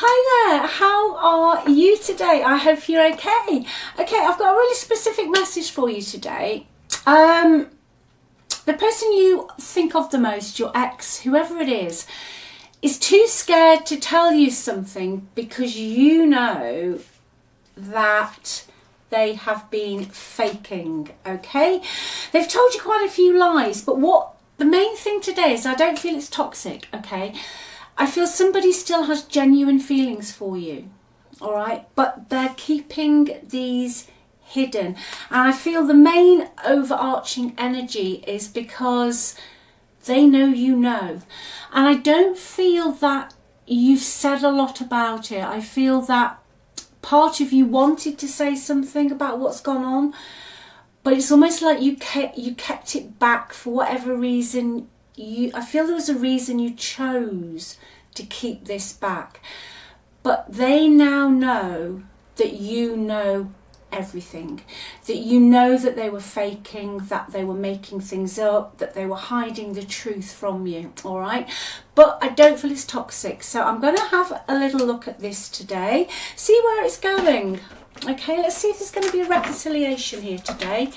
Hi there, how are you today? I hope you're okay. Okay, I've got a really specific message for you today. The person you think of the most, your ex, whoever it is too scared to tell you something because you know that they have been faking, okay? They've told you quite a few lies, but what the main thing today is I don't feel it's toxic, okay? I feel somebody still has genuine feelings for you, all right? But they're keeping these hidden. And I feel the main overarching energy is because they know you know. And I don't feel that you've said a lot about it. I feel that part of you wanted to say something about what's gone on, but it's almost like you kept it back for whatever reason. I feel there was a reason you chose to keep this back, but they now know that you know everything, that you know that they were faking, that they were making things up, that they were hiding the truth from you, all right? But I don't feel it's toxic, so I'm going to have a little look at this today, see where it's going. Okay, let's see if there's going to be a reconciliation here today.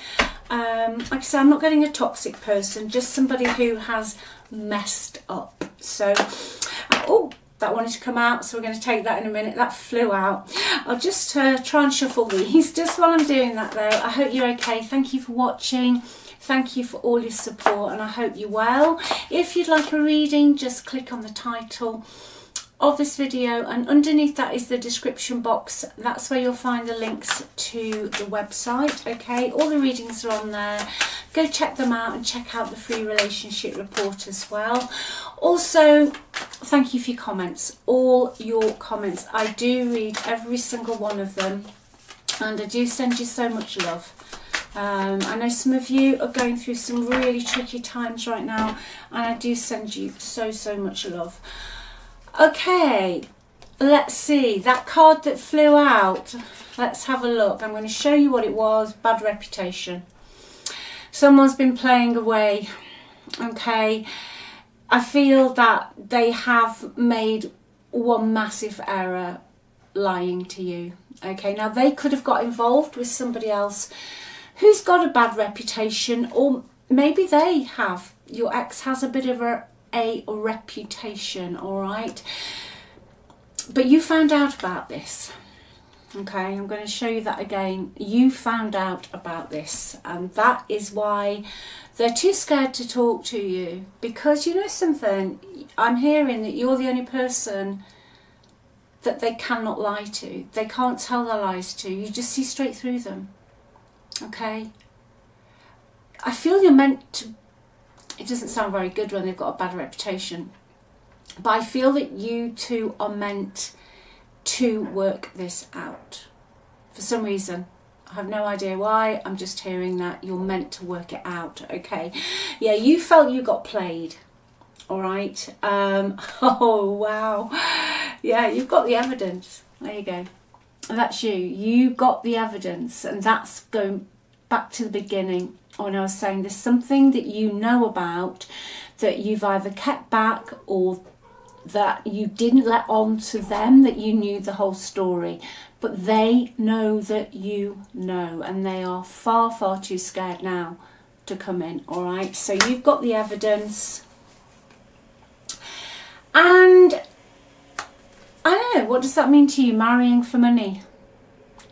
Like I said, I'm not getting a toxic person, just somebody who has messed up. So, oh, that wanted to come out, so we're going to take that in a minute. That flew out. I'll just try and shuffle these just while I'm doing that though. I hope you're okay. Thank you for watching. Thank you for all your support, and I hope you're well. If you'd like a reading, just click on the title of this video, and underneath that is the description box. That's where you'll find the links to the website. Okay, all the readings are on there. Go check them out and check out the free relationship report as well. Also, thank you for your comments, all your comments. I do read every single one of them, and I do send you so much love. I know some of you are going through some really tricky times right now, and I do send you so much love. Okay, let's see, that card that flew out, let's have a look. I'm going to show you what it was. Bad reputation. Someone's been playing away, okay? I feel that they have made one massive error lying to you, okay? Now, they could have got involved with somebody else who's got a bad reputation, or maybe they have. Your ex has a bit of a reputation, all right? But you found out about this, okay? I'm going to show you that again. You found out about this, and that is why they're too scared to talk to you, because you know something, I'm hearing that you're the only person that they cannot lie to. They can't tell their lies to. You just see straight through them, okay? I feel you're meant to. It doesn't sound very good when they've got a bad reputation, but I feel that you two are meant to work this out for some reason. I have no idea why. I'm just hearing that you're meant to work it out, okay? Yeah, you felt you got played, all right? Oh, wow. Yeah, you've got the evidence. There you go. And that's you. You got the evidence, and that's going back to the beginning. When I was saying there's something that you know about that you've either kept back or that you didn't let on to them, that you knew the whole story, but they know that you know, and they are far too scared now to come in, all right? So you've got the evidence, and I don't know, what does that mean to you, marrying for money?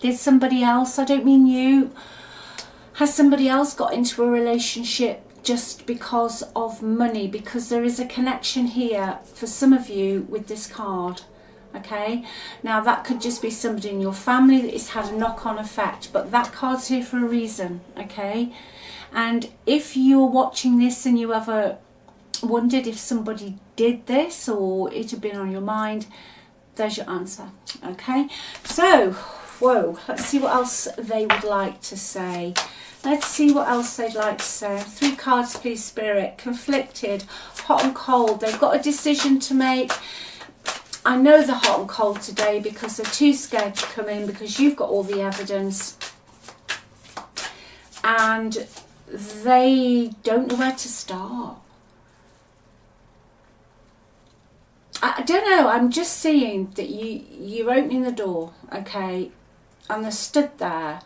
Did somebody else, I don't mean you, has somebody else got into a relationship just because of money? Because there is a connection here for some of you with this card, okay? Now, that could just be somebody in your family that has had a knock-on effect, but that card's here for a reason, okay? And if you're watching this and you ever wondered if somebody did this or it had been on your mind, there's your answer, okay? So, whoa, let's see what else they would like to say. Let's see what else they'd like to say. 3 cards, please, Spirit. Conflicted, hot and cold. They've got a decision to make. I know they're hot and cold today because they're too scared to come in, because you've got all the evidence. And they don't know where to start. I don't know, I'm just seeing that you're opening the door, okay, and they're stood there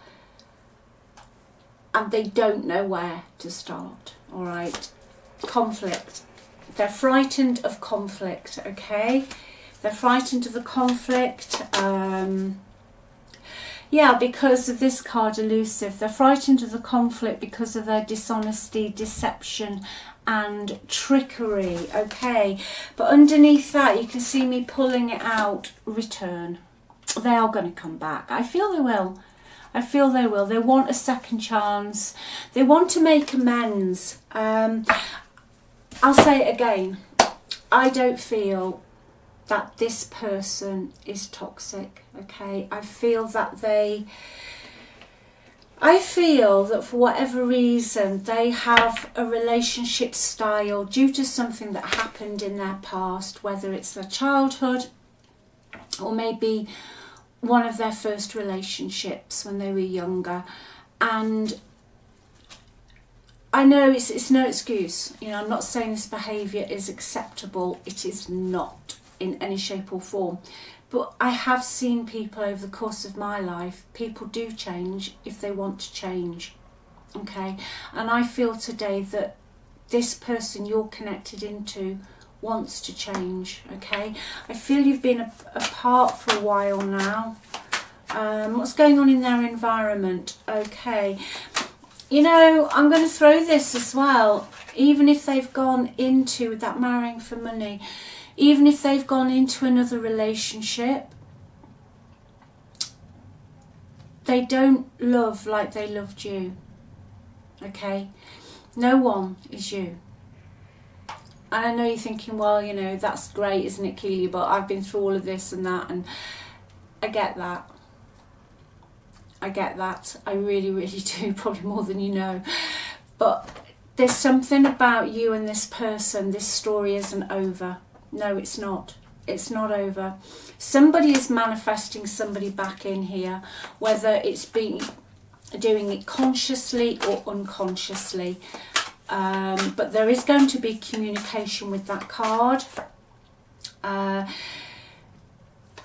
and they don't know where to start, all right? Conflict. They're frightened of conflict, okay? They're frightened of the conflict, yeah, because of this card, elusive. They're frightened of the conflict because of their dishonesty, deception and trickery, okay? But underneath that, you can see me pulling it out, return. They are going to come back. I feel they will. I feel they will. They want a second chance. They want to make amends. I'll say it again. I don't feel that this person is toxic, okay? I feel that for whatever reason they have a relationship style due to something that happened in their past, whether it's their childhood or maybe one of their first relationships when they were younger. And I know it's no excuse, you know, I'm not saying this behaviour is acceptable, it is not in any shape or form. But I have seen people over the course of my life, people do change if they want to change, okay? And I feel today that this person you're connected into wants to change, okay? I feel you've been apart for a while now. What's going on in their environment? Okay. You know, I'm going to throw this as well. Even if they've gone into that marrying for money, even if they've gone into another relationship, they don't love like they loved you, okay? No one is you. And I know you're thinking, well, you know, that's great, isn't it, Keeley? But I've been through all of this and that, and I get that. I get that. I really, really do, probably more than you know. But there's something about you and this person. This story isn't over. No, it's not. It's not over. Somebody is manifesting somebody back in here, whether it's been doing it consciously or unconsciously. But there is going to be communication with that card.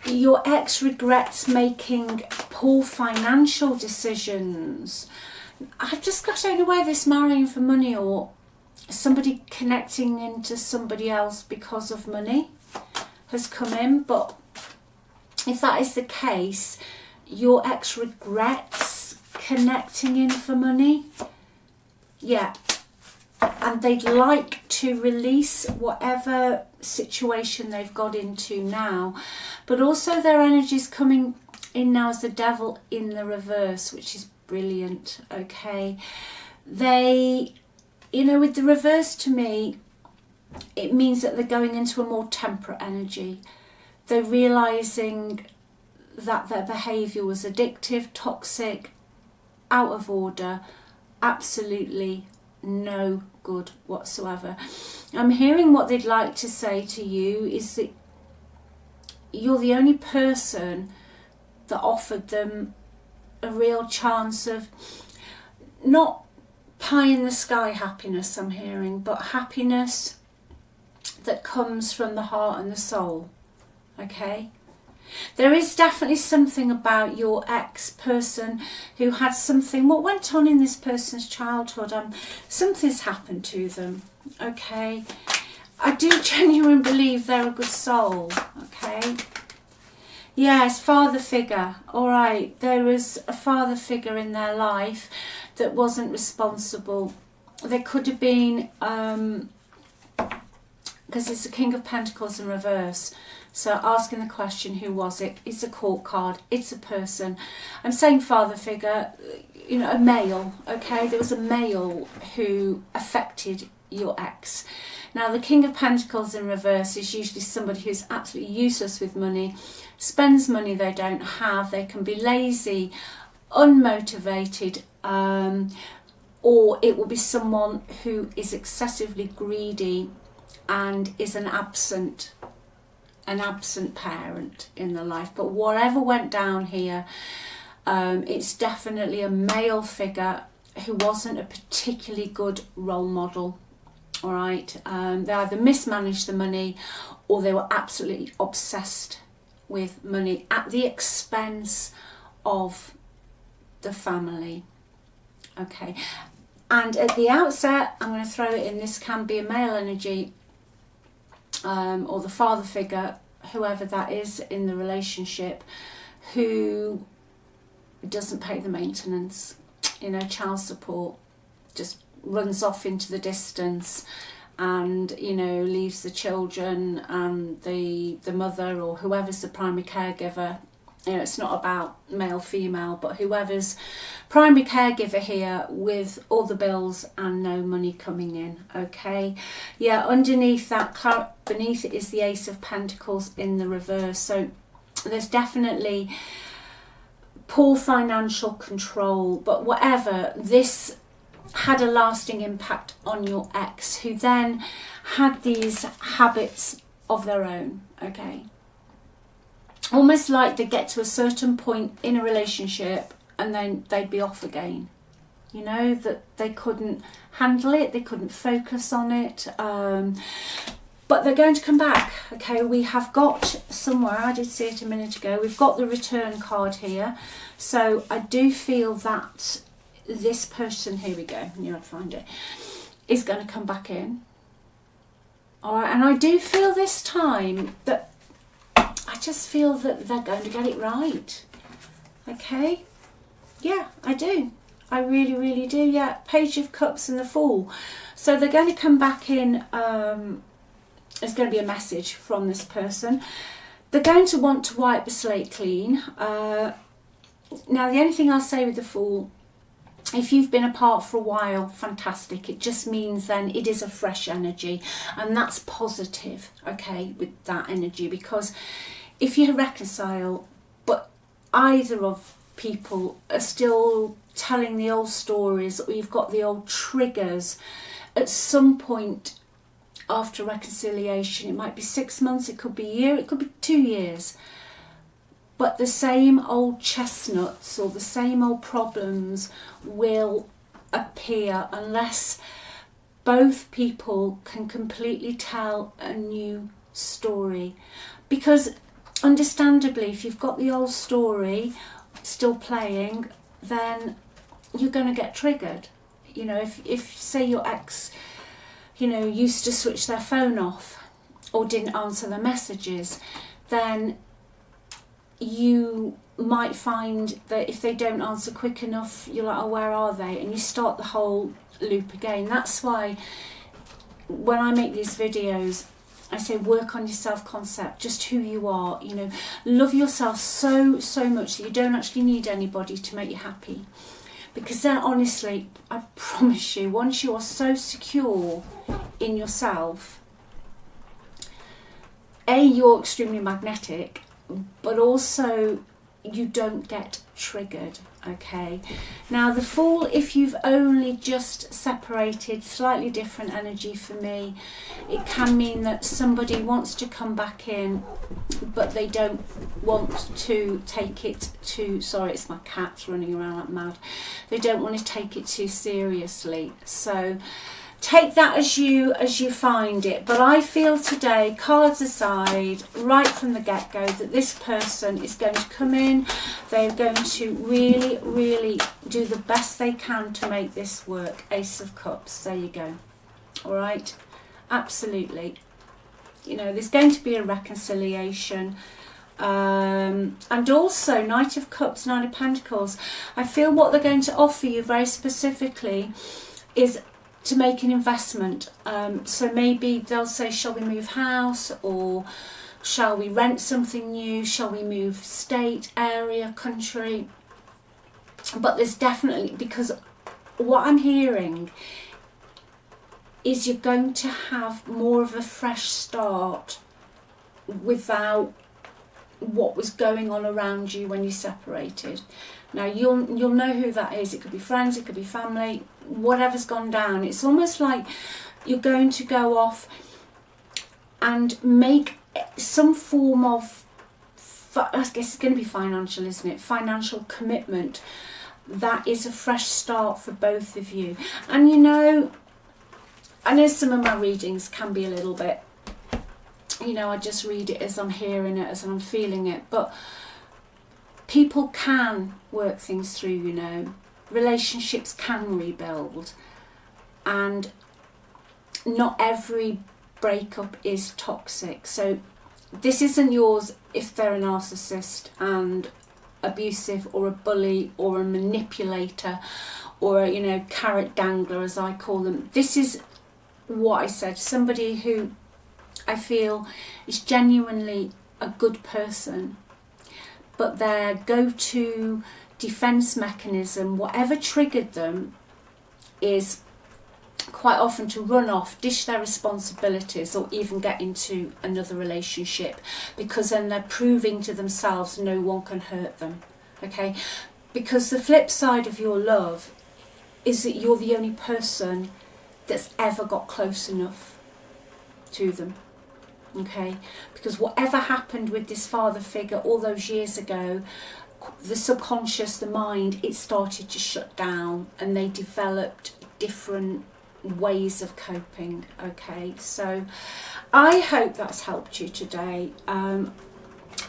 Your ex regrets making poor financial decisions. I don't know whether this marrying for money or somebody connecting into somebody else because of money has come in. But if that is the case, your ex regrets connecting in for money. Yeah. And they'd like to release whatever situation they've got into now. But also their energy's coming in now as the devil in the reverse, which is brilliant, okay? They, you know, with the reverse to me, it means that they're going into a more temperate energy. They're realising that their behaviour was addictive, toxic, out of order, absolutely no good whatsoever. I'm hearing what they'd like to say to you is that you're the only person that offered them a real chance of not pie in the sky happiness, I'm hearing, but happiness that comes from the heart and the soul, okay? There is definitely something about your ex-person who had something, what went on in this person's childhood, something's happened to them, okay? I do genuinely believe they're a good soul, okay? Yes, father figure, all right. There was a father figure in their life that wasn't responsible. There could have been, because it's the King of Pentacles in reverse. So asking the question, who was it? It's a court card. It's a person. I'm saying father figure, you know, a male, okay? There was a male who affected your ex. Now, the King of Pentacles in reverse is usually somebody who's absolutely useless with money, spends money they don't have. They can be lazy, unmotivated, or it will be someone who is excessively greedy and is an absent parent in the life. But whatever went down here, it's definitely a male figure who wasn't a particularly good role model, All right, they either mismanaged the money or they were absolutely obsessed with money at the expense of the family. Okay, and at the outset, I'm going to throw it in, this can be a male energy, or the father figure, whoever that is in the relationship, who doesn't pay the maintenance, child support, just runs off into the distance and, leaves the children and the mother or whoever's the primary caregiver. It's not about male, female, but whoever's primary caregiver here with all the bills and no money coming in. Okay, yeah, beneath it is the Ace of Pentacles in the reverse. So there's definitely poor financial control, but whatever, this had a lasting impact on your ex, who then had these habits of their own. Okay, almost like they get to a certain point in a relationship and then they'd be off again, that they couldn't handle it, they couldn't focus on it, but they're going to come back. Okay, we have got somewhere, I did see it a minute ago, we've got the return card here. So I do feel that this person, here we go, I knew I'd find it, is going to come back in. All right, and I do feel this time that I just feel that they're going to get it right. Okay, yeah, I do. I really, really do. Yeah, Page of Cups and the Fool. So they're going to come back in. There's going to be a message from this person. They're going to want to wipe the slate clean. Now, the only thing I'll say with the Fool, if you've been apart for a while, fantastic. It just means then it is a fresh energy, and that's positive, okay, with that energy. Because if you reconcile, but either of people are still telling the old stories, or you've got the old triggers, at some point after reconciliation, it might be 6 months, it could be a year, it could be 2 years, but the same old chestnuts or the same old problems will appear unless both people can completely tell a new story. Because understandably, if you've got the old story still playing, then you're going to get triggered. If say your ex, used to switch their phone off or didn't answer their messages, then you might find that if they don't answer quick enough, you're like, oh, where are they? And you start the whole loop again. That's why when I make these videos, I say work on your self-concept, just who you are, love yourself so much that you don't actually need anybody to make you happy. Because then, honestly, I promise you, once you are so secure in yourself, you're extremely magnetic, but also you don't get triggered. Okay, now the Fool, if you've only just separated, slightly different energy for me. It can mean that somebody wants to come back in, but they don't want to take it too, sorry, it's my cat's running around like mad. They don't want to take it too seriously. So take that as you find it. But I feel today, cards aside, right from the get-go, that this person is going to come in. They're going to really, really do the best they can to make this work. Ace of Cups, there you go. All right, absolutely. There's going to be a reconciliation. And also Knight of Cups, Nine of Pentacles. I feel what they're going to offer you very specifically is to make an investment. So maybe they'll say, shall we move house, or shall we rent something new, shall we move state, area, country? But there's definitely, because what I'm hearing is you're going to have more of a fresh start without what was going on around you when you separated. Now you'll know who that is. It could be friends, it could be family, whatever's gone down. It's almost like you're going to go off and make some form of, I guess it's going to be financial, isn't it? Financial commitment. That is a fresh start for both of you. And I know some of my readings can be a little bit, you know, I just read it as I'm hearing it, as I'm feeling it, but people can work things through, you know. Relationships can rebuild, and not every breakup is toxic. So this isn't yours if they're a narcissist and abusive, or a bully, or a manipulator, or a, you know, carrot dangler as I call them. This is what I said, somebody who I feel is genuinely a good person, but their go-to defense mechanism, whatever triggered them, is quite often to run off, dish their responsibilities, or even get into another relationship, because then they're proving to themselves no one can hurt them. Okay, because the flip side of your love is that you're the only person that's ever got close enough to them. Okay, because whatever happened with this father figure all those years ago, the subconscious, the mind, it started to shut down, and they developed different ways of coping. Okay, so I hope that's helped you today.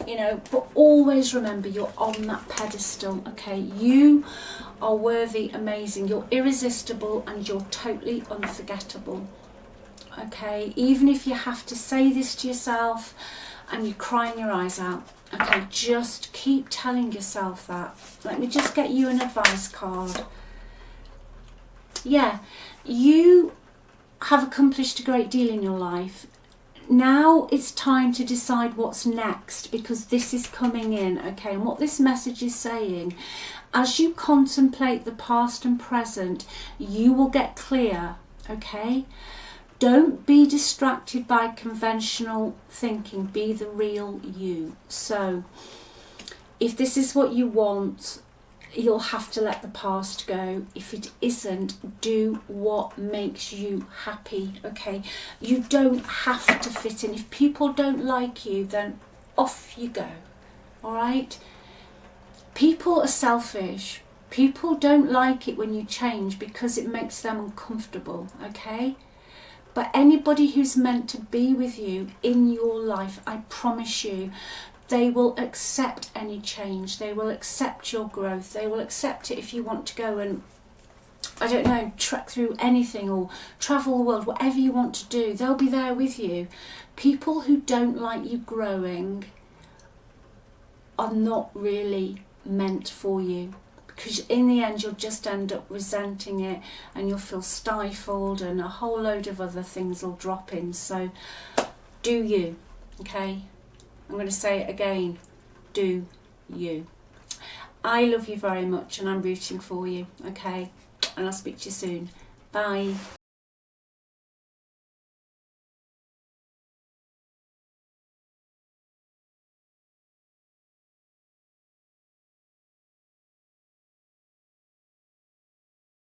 You know, but always remember, you're on that pedestal. Okay, you are worthy, amazing, you're irresistible, and you're totally unforgettable. Okay, even if you have to say this to yourself and you're crying your eyes out, okay, just keep telling yourself that. Let me just get you an advice card. Yeah, you have accomplished a great deal in your life. Now it's time to decide what's next, because this is coming in. Okay, and what this message is saying, as you contemplate the past and present, you will get clear. Okay, don't be distracted by conventional thinking, be the real you. So if this is what you want, you'll have to let the past go. If it isn't, do what makes you happy. Okay, you don't have to fit in. If people don't like you, then off you go. All right, people are selfish. People don't like it when you change because it makes them uncomfortable. Okay, but anybody who's meant to be with you in your life, I promise you, they will accept any change. They will accept your growth. They will accept it if you want to go and, I don't know, trek through anything or travel the world, whatever you want to do, they'll be there with you. People who don't like you growing are not really meant for you, because in the end you'll just end up resenting it, and you'll feel stifled, and a whole load of other things will drop in. So do you, okay? I'm going to say it again, do you. I love you very much, and I'm rooting for you, okay? And I'll speak to you soon. Bye.